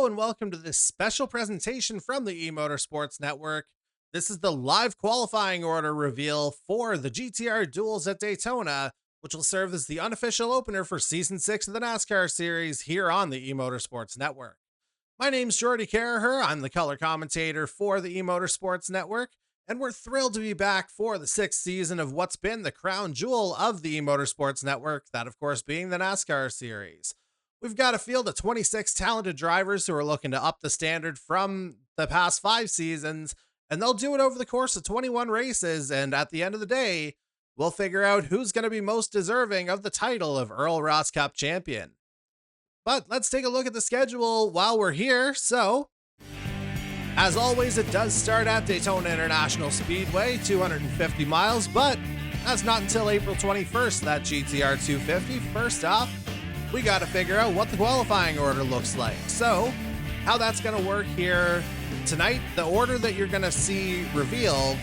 Hello and welcome to this special presentation from the E-Motorsports Network. This is the live qualifying order reveal for the GTR Duels at Daytona, which will serve as the unofficial opener for Season 6 of the NASCAR series here on the E-Motorsports Network. My name's Geordie Carragher. I'm the color commentator for the E-Motorsports Network, and we're thrilled to be back for the 6th season of what's been the crown jewel of the E-Motorsports Network, that of course being the NASCAR series. We've got a field of 26 talented drivers who are looking to up the standard from the past 5 seasons, and they'll do it over the course of 21 races, and at the end of the day, we'll figure out who's going to be most deserving of the title of Earl Ross Cup champion. But let's take a look at the schedule while we're here. So, as always, it does start at Daytona International Speedway, 250 miles, but that's not until April 21st, that GTR 250. First off, we got to figure out what the qualifying order looks like. So, how that's going to work here tonight, the order that you're going to see revealed,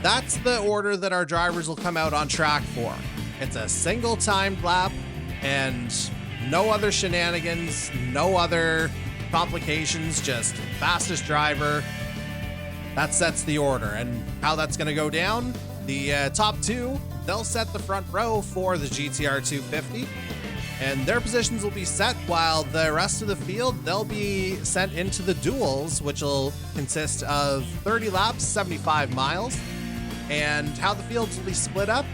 that's the order that our drivers will come out on track for. It's a single timed lap and no other shenanigans, no other complications, just fastest driver. That sets the order. And how that's going to go down, the top two, they'll set the front row for the GTR 250. And their positions will be set while the rest of the field, they'll be sent into the duels, which will consist of 30 laps, 75 miles. And how the fields will be split up,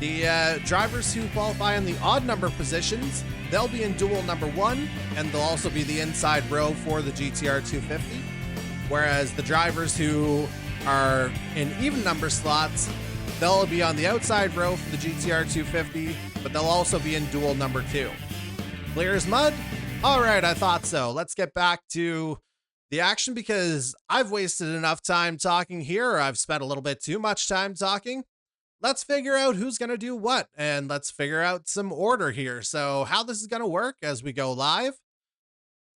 the drivers who qualify in the odd number positions, they'll be in duel number 1, and they'll also be the inside row for the GTR 250. Whereas the drivers who are in even number slots, they'll be on the outside row for the GTR 250, but they'll also be in duel number 2. Clear as mud? All right, I thought so. Let's get back to the action because I've wasted enough time talking here, or I've spent a little bit too much time talking. Let's figure out who's going to do what, and let's figure out some order here. So how this is going to work as we go live.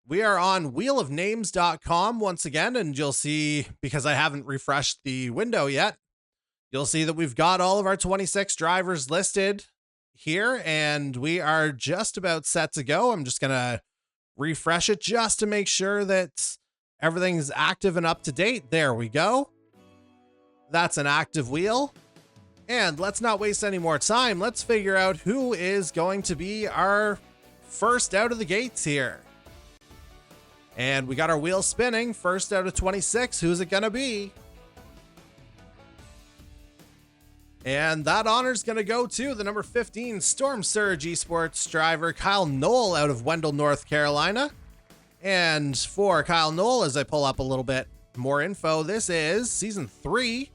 We are on wheelofnames.com once again, and you'll see, because I haven't refreshed the window yet, you'll see that we've got all of our 26 drivers listed here, and we are just about set to go. I'm just going to refresh it just to make sure that everything's active and up to date. There we go. That's an active wheel. And let's not waste any more time. Let's figure out who is going to be our first out of the gates here. And we got our wheel spinning. First out of 26. Who's it going to be? And that honor is going to go to the number 15 Storm Surge Esports driver, Kyle Knoll out of Wendell, North Carolina. And for Kyle Knoll, as I pull up a little bit more info, this is season 3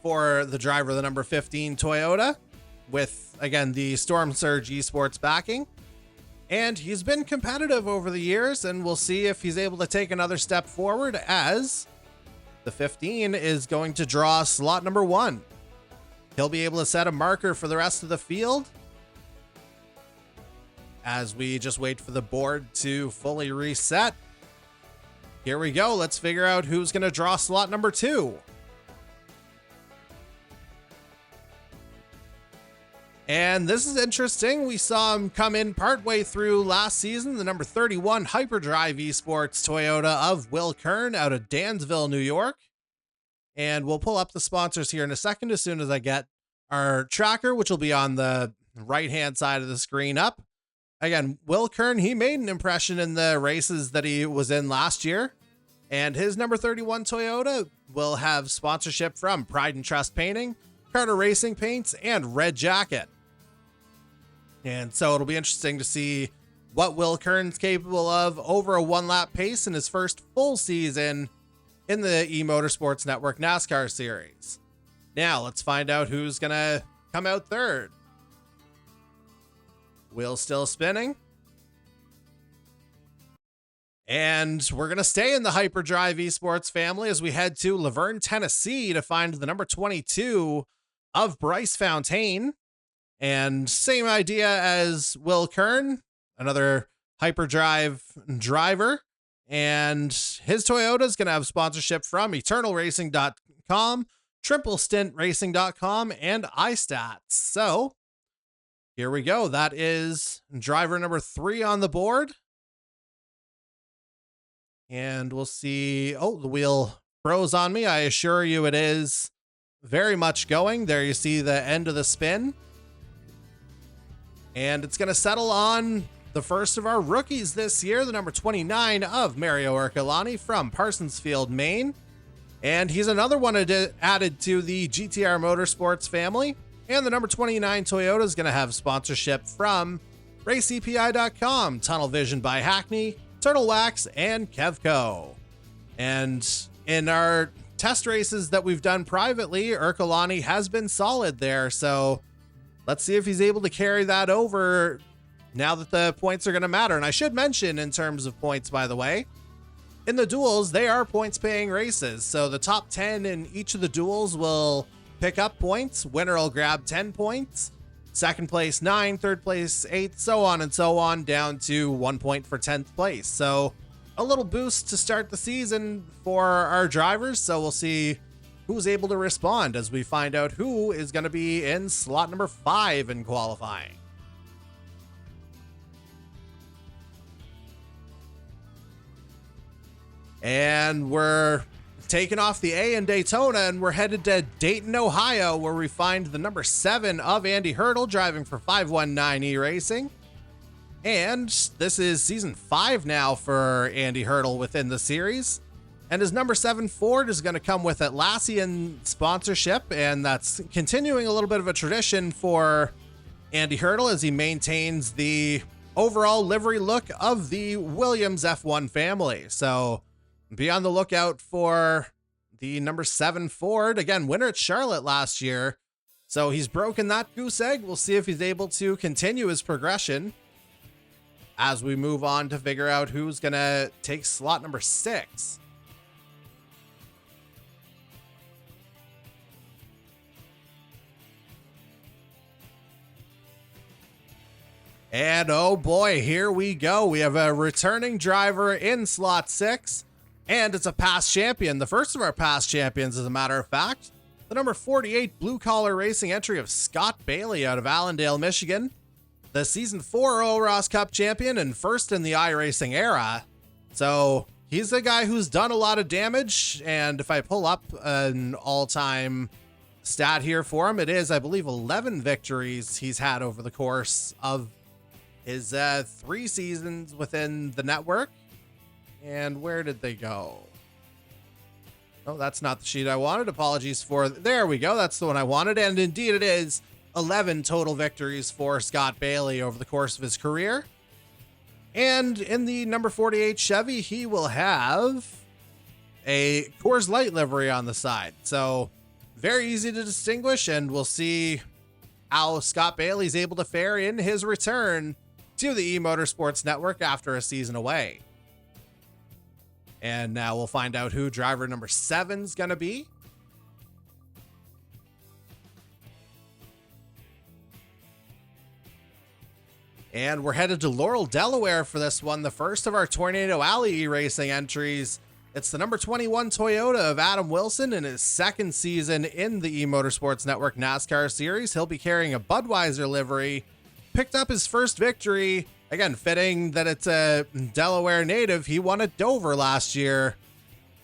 for the driver, the number 15 Toyota, with, again, the Storm Surge Esports backing. And he's been competitive over the years, and we'll see if he's able to take another step forward as the 15 is going to draw slot number 1. He'll be able to set a marker for the rest of the field as we just wait for the board to fully reset. Here we go. Let's figure out who's going to draw slot number 2. And this is interesting. We saw him come in partway through last season, the number 31 Hyperdrive Esports Toyota of Will Kern out of Dansville, New York. And we'll pull up the sponsors here in a second as soon as I get our tracker, which will be on the right-hand side of the screen up. Again, Will Kern, he made an impression in the races that he was in last year. And his number 31 Toyota will have sponsorship from Pride and Trust Painting, Carter Racing Paints, and Red Jacket. And so it'll be interesting to see what Will Kern's capable of over a one-lap pace in his first full season in the E-Motorsports Network NASCAR series. Now, let's find out who's going to come out third. Wheel still spinning. And we're going to stay in the Hyperdrive Esports family as we head to Laverne, Tennessee to find the number 22 of Bryce Fontaine. And same idea as Will Kern, another Hyperdrive driver. And his Toyota is going to have sponsorship from EternalRacing.com, TripleStintRacing.com, and iStats. So here we go. That is driver number 3 on the board. And we'll see. Oh, the wheel froze on me. I assure you it is very much going. There you see the end of the spin. And it's going to settle on the first of our rookies this year, the number 29 of Mario Ercolani from Parsonsfield, Maine. And he's another one added to the GTR Motorsports family. And the number 29 Toyota is going to have sponsorship from RaceEPI.com, Tunnel Vision by Hackney, Turtle Wax, and Kevco. And in our test races that we've done privately, Ercolani has been solid there. So let's see if he's able to carry that over now that the points are going to matter. And I should mention, in terms of points, by the way, in the duels, they are points paying races. So the top 10 in each of the duels will pick up points. Winner will grab 10 points. Second place, 9, third place, 8, so on and so on, down to 1 point for 10th place. So a little boost to start the season for our drivers. So we'll see who's able to respond as we find out who is going to be in slot number 5 in qualifying. And we're taking off the A in Daytona, and we're headed to Dayton, Ohio, where we find the number 7 of Andy Hurdle driving for 519E Racing. And this is season 5 now for Andy Hurdle within the series. And his number 7 Ford is going to come with Atlassian sponsorship, and that's continuing a little bit of a tradition for Andy Hurdle as he maintains the overall livery look of the Williams F1 family. So be on the lookout for the number 7 Ford. Again, winner at Charlotte last year. So he's broken that goose egg. We'll see if he's able to continue his progression as we move on to figure out who's going to take slot number 6. And oh boy, here we go. We have a returning driver in slot 6. And it's a past champion, the first of our past champions, as a matter of fact. The number 48 Blue Collar Racing entry of Scott Bailey out of Allendale, Michigan. The Season 4 Earl Ross Cup champion and first in the iRacing era. So he's a guy who's done a lot of damage. And if I pull up an all-time stat here for him, it is, I believe, 11 victories he's had over the course of his 3 seasons within the network. And where did they go? Oh, that's not the sheet I wanted. Apologies for... There we go. That's the one I wanted. And indeed it is 11 total victories for Scott Bailey over the course of his career. And in the number 48 Chevy, he will have a Coors Light livery on the side. So very easy to distinguish, and we'll see how Scott Bailey's able to fare in his return to the E-Motorsports network after a season away. And now we'll find out who driver number 7 is going to be. And we're headed to Laurel, Delaware for this one, the first of our Tornado Alley E-Racing entries. It's the number 21 Toyota of Adam Wilson in his second season in the E-Motorsports Network NASCAR series. He'll be carrying a Budweiser livery. Picked up his first victory. Again, fitting that it's a Delaware native. He won at Dover last year,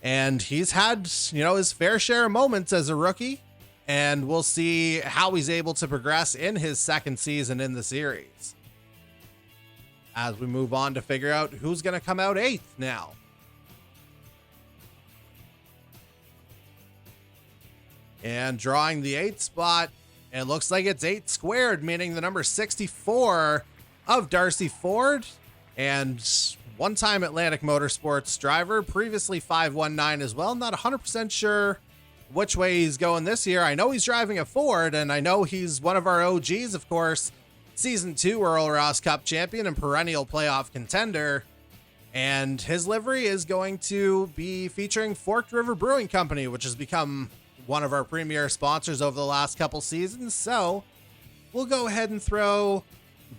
and he's had, his fair share of moments as a rookie, and we'll see how he's able to progress in his second season in the series as we move on to figure out who's going to come out 8th now. And drawing the 8th spot, it looks like it's 8 squared, meaning the number 64 of Darcy Ford, and one-time Atlantic Motorsports driver, previously 519 as well. Not 100% sure which way he's going this year. I know he's driving a Ford, and I know he's one of our OGs, of course, Season 2 Earl Ross Cup champion and perennial playoff contender. And his livery is going to be featuring Forked River Brewing Company, which has become one of our premier sponsors over the last couple seasons. So we'll go ahead and throw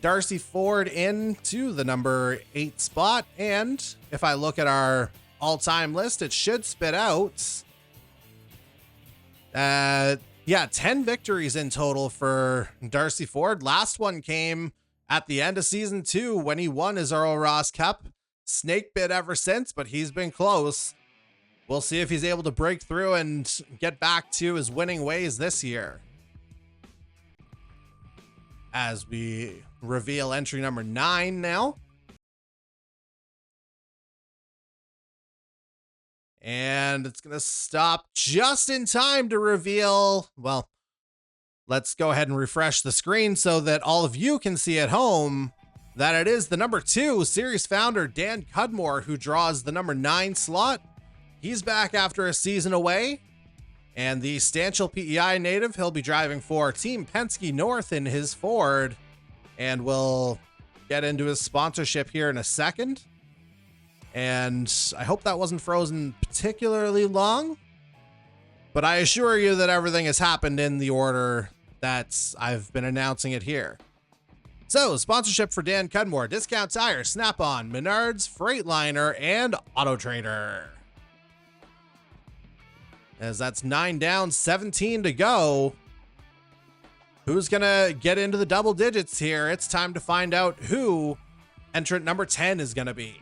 Darcy Ford into the number 8 spot. And if I look at our all-time list, it should spit out 10 victories in total for Darcy Ford. Last one came at the end of season 2 when he won his Earl Ross Cup. snake bit ever since, but he's been close. We'll see if he's able to break through and get back to his winning ways this year. As we reveal entry number 9 now. And it's going to stop just in time to reveal, well, let's go ahead and refresh the screen so that all of you can see at home that it is the number 2 series founder, Dan Cudmore, who draws the number 9 slot. He's back after a season away. And the Stanchill PEI native, he'll be driving for Team Penske North in his Ford. And we'll get into his sponsorship here in a second. And I hope that wasn't frozen particularly long. But I assure you that everything has happened in the order that I've been announcing it here. So, sponsorship for Dan Cudmore, Discount Tire, Snap-on, Menards, Freightliner, and Auto Trader. As that's 9 down, 17 to go. Who's going to get into the double digits here? It's time to find out who entrant number 10 is going to be.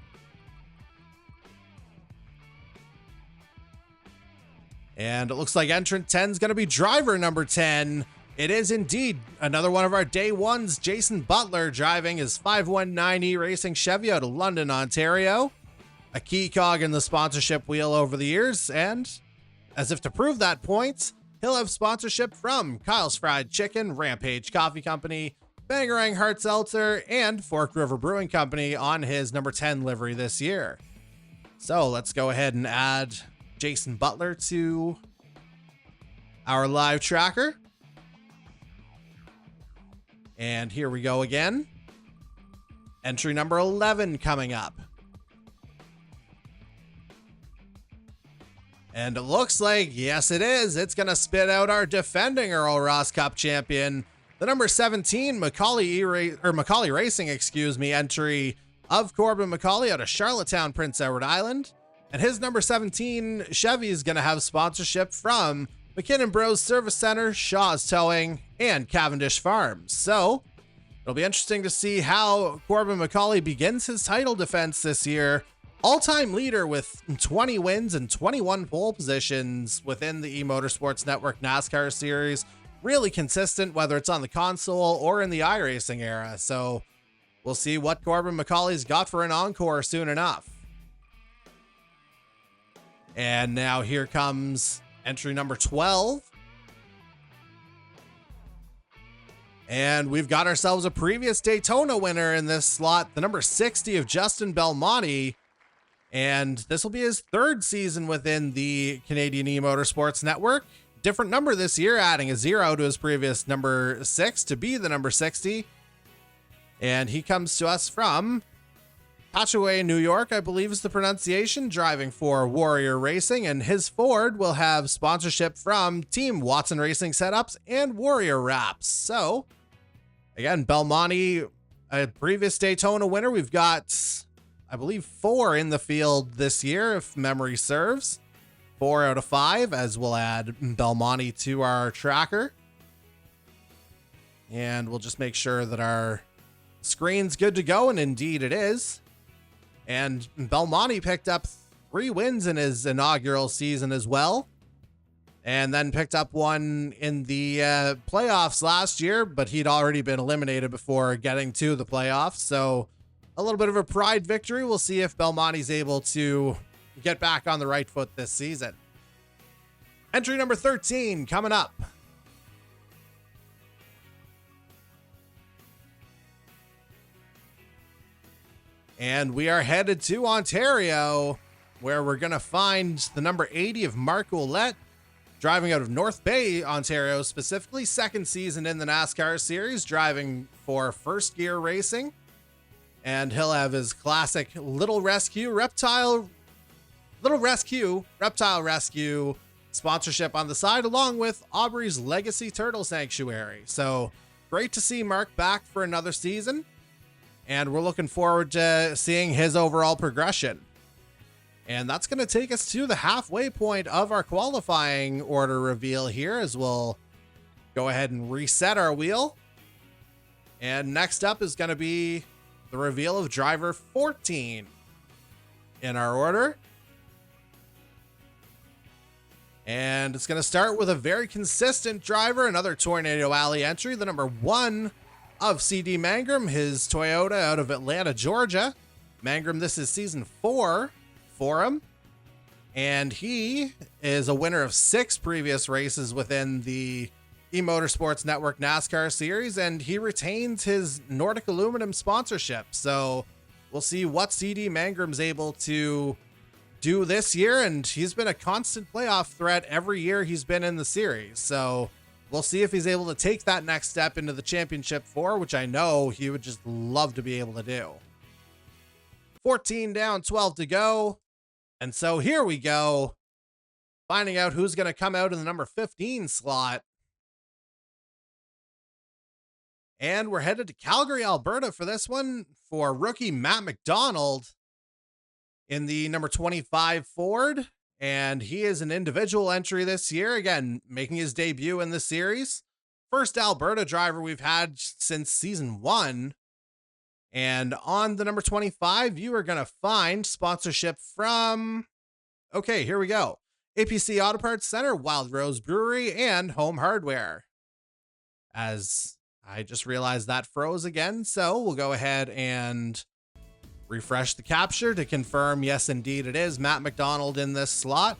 And it looks like entrant 10 is going to be driver number 10. It is indeed another one of our day ones, Jason Butler, driving his 519E Racing Chevy out of London, Ontario. A key cog in the sponsorship wheel over the years, and as if to prove that point, he'll have sponsorship from Kyle's Fried Chicken, Rampage Coffee Company, Bangarang Hard Seltzer, and Fork River Brewing Company on his number 10 livery this year. So let's go ahead and add Jason Butler to our live tracker. And here we go again. Entry number 11 coming up. And it looks like, yes it is, it's going to spit out our defending Earl Ross Cup champion, the number 17 Macaulay Racing, entry of Corbin Macaulay out of Charlottetown, Prince Edward Island. And his number 17 Chevy is going to have sponsorship from McKinnon Bros Service Center, Shaw's Towing, and Cavendish Farms. So it'll be interesting to see how Corbin Macaulay begins his title defense this year. All-time leader with 20 wins and 21 pole positions within the E-Motorsports Network NASCAR series. Really consistent, whether it's on the console or in the iRacing era. So we'll see what Corbin Macaulay's got for an encore soon enough. And now here comes entry number 12. And we've got ourselves a previous Daytona winner in this slot, the number 60 of Justin Belmonte. And this will be his 3rd season within the Canadian E-Motorsports Network. Different number this year, adding a 0 to his previous number 6 to be the number 60. And he comes to us from Patchogue, New York, I believe is the pronunciation, driving for Warrior Racing. And his Ford will have sponsorship from Team Watson Racing Setups and Warrior Wraps. So, again, Belmonte, a previous Daytona winner. We've got, I believe, 4 in the field this year, if memory serves. 4 out of 5, as we'll add Belmonte to our tracker. And we'll just make sure that our screen's good to go, and indeed it is. And Belmonte picked up 3 wins in his inaugural season as well. And then picked up one in the playoffs last year, but he'd already been eliminated before getting to the playoffs. So a little bit of a pride victory. We'll see if Belmonte's able to get back on the right foot this season. Entry number 13 coming up. And we are headed to Ontario, where we're going to find the number 80 of Mark Ouellette, driving out of North Bay, Ontario, specifically 2nd season in the NASCAR series, driving for First Gear Racing. And he'll have his classic Little Rescue Reptile Rescue sponsorship on the side, along with Aubrey's Legacy Turtle Sanctuary. So great to see Mark back for another season. And we're looking forward to seeing his overall progression. And that's going to take us to the halfway point of our qualifying order reveal here, as we'll go ahead and reset our wheel. And next up is going to be the reveal of driver 14. in our order. And it's going to start with a very consistent driver, another Tornado Alley entry, the number 1 of CD Mangrum, his Toyota out of Atlanta, Georgia. Mangrum, this is season 4 for him. And he is a winner of 6 previous races within the E-Motorsports Network NASCAR series, and he retains his Nordic Aluminum sponsorship. So we'll see what CD Mangrum's able to do this year, and he's been a constant playoff threat every year he's been in the series. So we'll see if he's able to take that next step into the championship 4, which I know he would just love to be able to do. 14 down, 12 to go. And so here we go, finding out who's going to come out in the number 15 slot. And we're headed to Calgary, Alberta for this one for rookie Matt McDonald in the number 25 Ford. And he is an individual entry this year, again, making his debut in the series. First Alberta driver we've had since season 1. And on the number 25, you are going to find sponsorship from, okay, here we go, APC Auto Parts Center, Wild Rose Brewery, and Home Hardware. As I just realized that froze again, so we'll go ahead and refresh the capture to confirm, yes, indeed, it is Matt McDonald in this slot.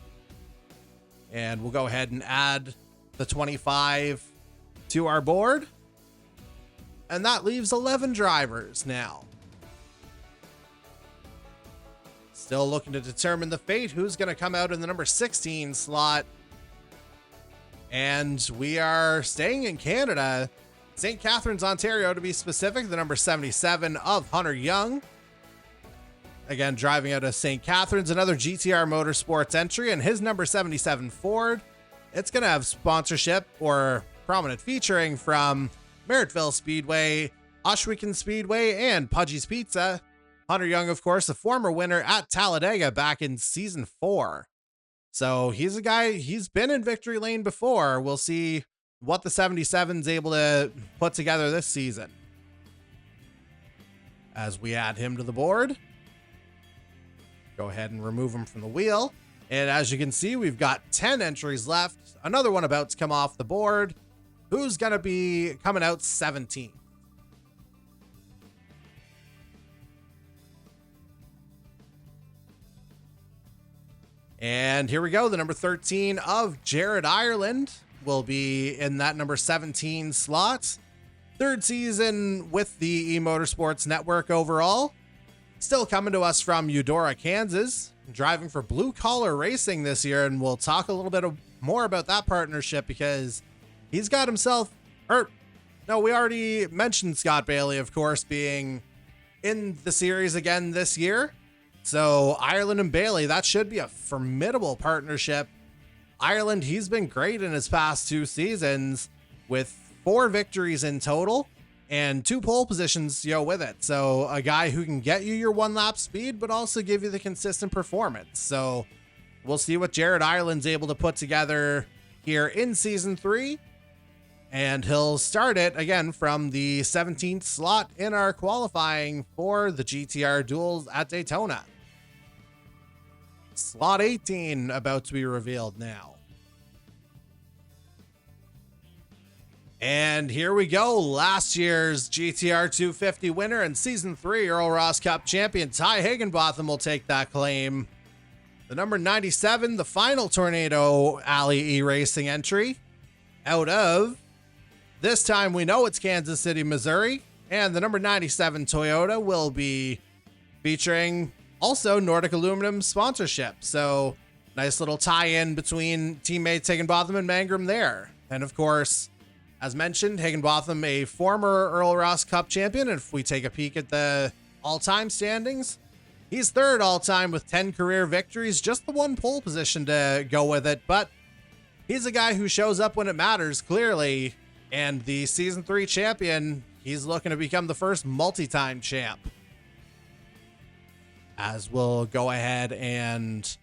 And we'll go ahead and add the 25 to our board. And that leaves 11 drivers now. Still looking to determine the fate. Who's going to come out in the number 16 slot? And we are staying in Canada. St. Catharines, Ontario, to be specific. The number 77 of Hunter Young. Again, driving out of St. Catharines. Another GTR Motorsports entry. And his number 77 Ford. It's going to have sponsorship or prominent featuring from Merrittville Speedway, Oshwegan Speedway, and Pudgy's Pizza. Hunter Young, of course, a former winner at Talladega back in season 4. So he's a guy, he's been in victory lane before. We'll see what the 77's able to put together this season. As we add him to the board, go ahead and remove him from the wheel. And as you can see, we've got 10 entries left. Another one about to come off the board. Who's going to be coming out 17th? And here we go. The number 13 of Jared Ireland will be in that number 17 slot. 3rd season with the E-Motorsports Network overall. Still coming to us from Eudora, Kansas. Driving for Blue Collar Racing this year. And we'll talk a little bit more about that partnership because he's got himself, we already mentioned Scott Bailey, of course, being in the series again this year. So Ireland and Bailey, that should be a formidable partnership. Ireland, he's been great in his past 2 seasons with 4 victories in total and 2 pole positions, with it. So a guy who can get you your 1-lap speed, but also give you the consistent performance. So we'll see what Jared Ireland's able to put together here in season 3. And he'll start it again from the 17th slot in our qualifying for the GTR Duels at Daytona. Slot 18 about to be revealed now. And here we go. Last year's GTR 250 winner and season 3 Earl Ross Cup champion Ty Higginbotham will take that claim. The number 97, the final Tornado Alley E-Racing entry out of, this time we know it's Kansas City, Missouri. And the number 97 Toyota will be featuring also Nordic Aluminum sponsorship. So nice little tie-in between teammates Higginbotham and Mangrum there. And of course, as mentioned, Higginbotham, a former Earl Ross Cup champion. And if we take a peek at the all-time standings, he's 3rd all-time with 10 career victories, just the 1 pole position to go with it. But he's a guy who shows up when it matters, clearly. And the season 3 champion, he's looking to become the first multi-time champ. As we'll go ahead and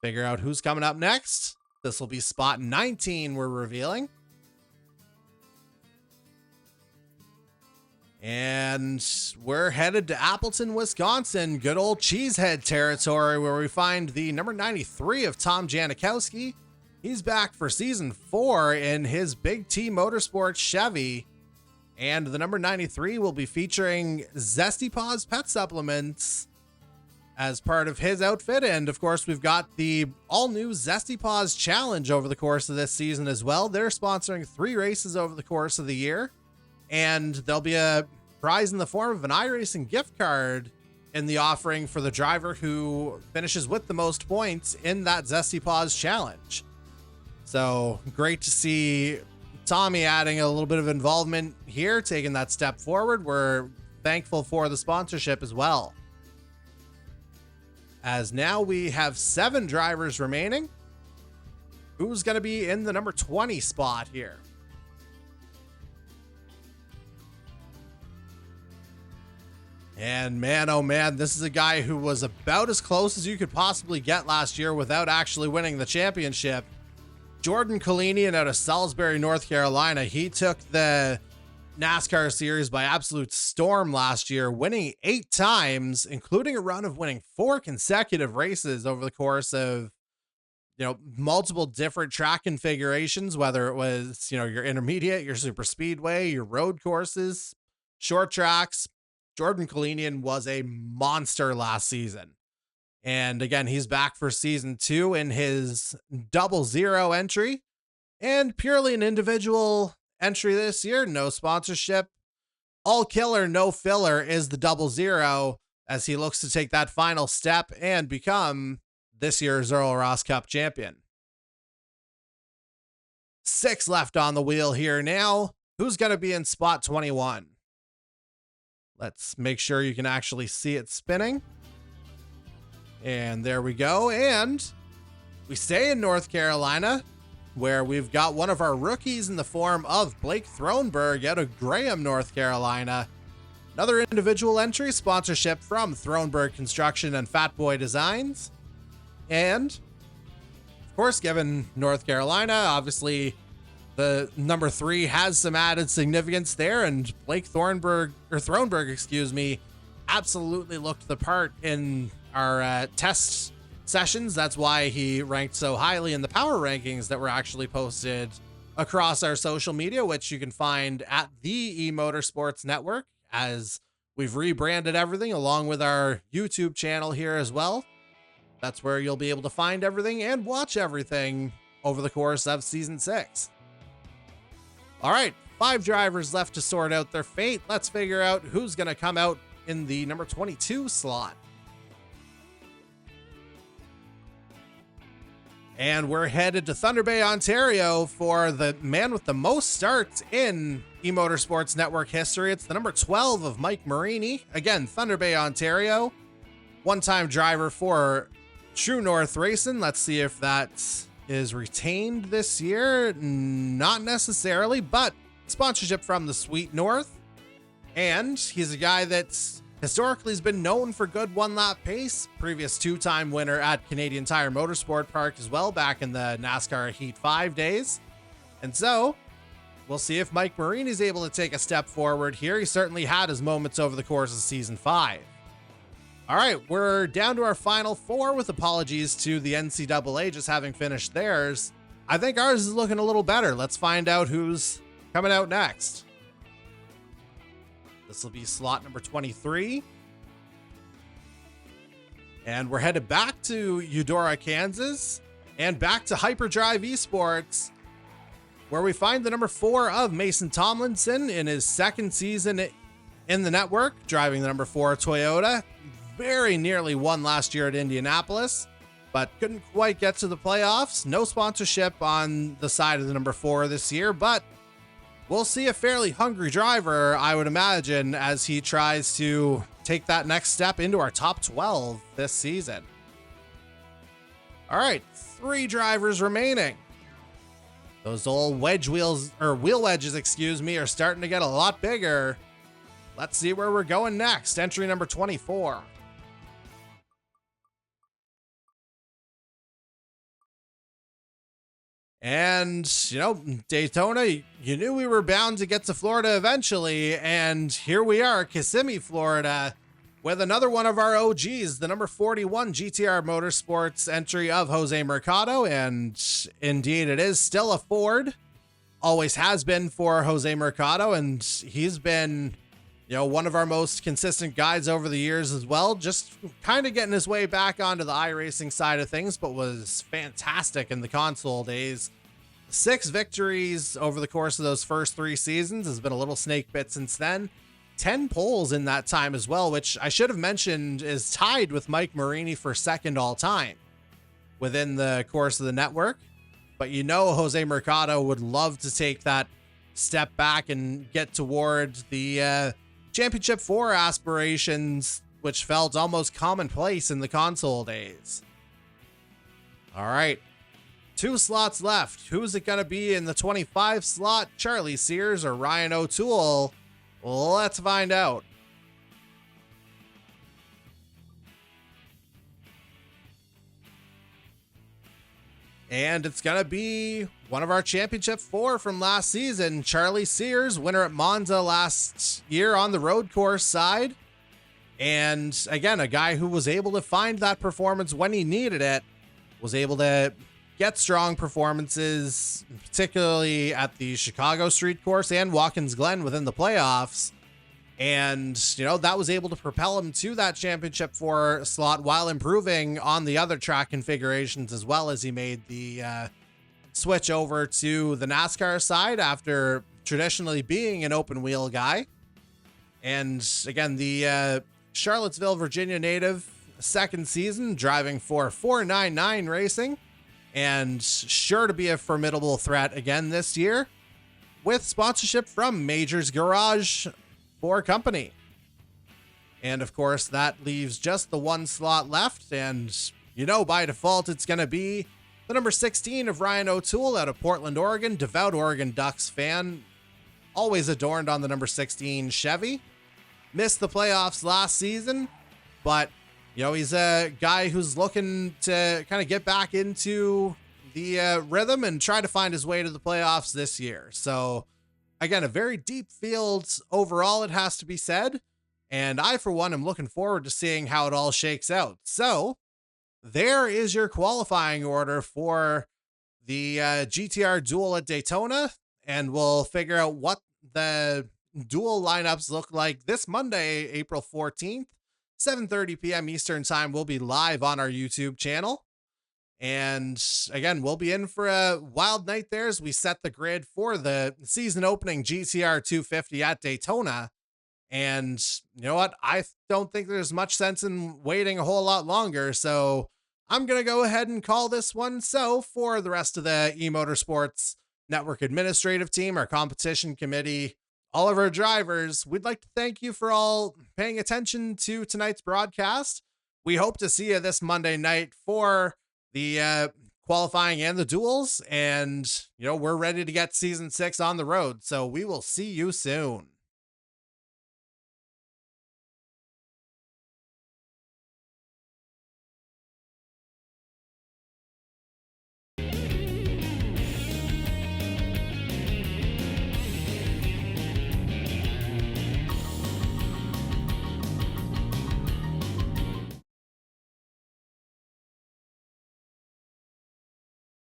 figure out who's coming up next. This will be spot 19 we're revealing. And we're headed to Appleton, Wisconsin, good old Cheesehead territory, where we find the number 93 of Tom Janikowski. He's back for season 4 in his Big T Motorsports Chevy. And the number 93 will be featuring Zesty Paws pet supplements as part of his outfit. And of course, we've got the all-new Zesty Paws Challenge over the course of this season as well. They're sponsoring 3 races over the course of the year. And there'll be a prize in the form of an iRacing gift card in the offering for the driver who finishes with the most points in that Zesty Paws Challenge. So great to see Tommy adding a little bit of involvement here, taking that step forward. We're thankful for the sponsorship as well. As now we have 7 drivers remaining. Who's going to be in the number 20 spot here? And man, oh man, this is a guy who was about as close as you could possibly get last year without actually winning the championship. Jordan Kalinian out of Salisbury, North Carolina. He took the NASCAR series by absolute storm last year, winning 8 times, including a run of winning 4 consecutive races over the course of, multiple different track configurations, whether it was, your intermediate, your super speedway, your road courses, short tracks. Jordan Kalinian was a monster last season. And again, he's back for season 2 in his 00 entry, and purely an individual entry this year. No sponsorship, all killer, no filler is the 00 as he looks to take that final step and become this year's Earl Ross Cup champion. 6 left on the wheel here now. Who's going to be in spot 21? Let's make sure you can actually see it spinning. And there we go. And we stay in North Carolina, where we've got one of our rookies in the form of Blake Thronberg out of Graham, North Carolina. Another individual entry, sponsorship from Thronberg Construction and Fat Boy Designs. And of course, given North Carolina, obviously the number 3 has some added significance there, and Blake Thronberg, absolutely looked the part in our test sessions. That's why he ranked so highly in the power rankings that were actually posted across our social media, which you can find at the E-Motorsports Network, as we've rebranded everything along with our YouTube channel here as well. That's where you'll be able to find everything and watch everything over the course of season 6. All right, 5 drivers left to sort out their fate. Let's figure out who's going to come out in the number 22 slot. And we're headed to Thunder Bay, Ontario for the man with the most starts in E-Motorsports Network history. It's the number 12 of Mike Marini. Again, Thunder Bay, Ontario. One-time driver for True North Racing. Let's see if that is retained this year. Not necessarily, but sponsorship from the Sweet North. And he's a guy that's historically has been known for good one-lap pace. Previous 2-time winner at Canadian Tire Motorsport Park as well, back in the NASCAR Heat 5 days. And so we'll see if Mike Marini is able to take a step forward here. He certainly had his moments over the course of season 5. All right, we're down to our final 4, with apologies to the NCAA just having finished theirs. I think ours is looking a little better. Let's find out who's coming out next. This will be slot number 23. And we're headed back to Eudora, Kansas, and back to Hyperdrive Esports, where we find the number 4 of Mason Tomlinson in his 2nd season in the network, driving the number 4 Toyota. Very nearly won last year at Indianapolis, but couldn't quite get to the playoffs. No sponsorship on the side of the number 4 this year, but we'll see a fairly hungry driver, I would imagine, as he tries to take that next step into our top 12 this season. All right, 3 drivers remaining. Those old wheel wedges, are starting to get a lot bigger. Let's see where we're going next. Entry number 24. And, Daytona, you knew we were bound to get to Florida eventually. And here we are, Kissimmee, Florida, with another one of our OGs, the number 41 GTR Motorsports entry of Jose Mercado. And indeed, it is still a Ford. Always has been for Jose Mercado. And he's been, one of our most consistent guides over the years as well. Just kind of getting his way back onto the iRacing side of things, but was fantastic in the console days. 6 victories over the course of those first 3 seasons. Has been a little snake bit since then. 10 poles in that time as well, which I should have mentioned is tied with Mike Marini for second all time within the course of the network. But Jose Mercado would love to take that step back and get toward the Championship 4 aspirations, which felt almost commonplace in the console days. All right, 2 slots left. Who's it going to be in the 25 slot? Charlie Sears or Ryan O'Toole? Let's find out. And it's going to be one of our Championship 4 from last season, Charlie Sears, winner at Monza last year on the road course side. And again, a guy who was able to find that performance when he needed it, was able to get strong performances, particularly at the Chicago Street Course and Watkins Glen within the playoffs. And, that was able to propel him to that Championship 4 slot while improving on the other track configurations, as well as he made the switch over to the NASCAR side after traditionally being an open wheel guy. And again, the Charlottesville, Virginia native, second season driving for 499 Racing, and sure to be a formidable threat again this year with sponsorship from Majors Garage for company. And of course, that leaves just the 1 slot left. And, by default, it's going to be the number 16 of Ryan O'Toole out of Portland, Oregon. Devout Oregon Ducks fan. Always adorned on the number 16 Chevy. Missed the playoffs last season, but, he's a guy who's looking to kind of get back into the rhythm and try to find his way to the playoffs this year. So, again, a very deep field overall, it has to be said. And I, for one, am looking forward to seeing how it all shakes out. So there is your qualifying order for the GTR Duel at Daytona. And we'll figure out what the duel lineups look like this Monday, April 14th, 7:30 p.m. Eastern time. We'll be live on our YouTube channel. And again, we'll be in for a wild night there as we set the grid for the season opening GTR 250 at Daytona. And you know what? I don't think there's much sense in waiting a whole lot longer. So I'm going to go ahead and call this one. So for the rest of the E-Motorsports Network administrative team, our competition committee, all of our drivers, we'd like to thank you for all paying attention to tonight's broadcast. We hope to see you this Monday night for the qualifying and the duels, and we're ready to get season 6 on the road, so we will see you soon.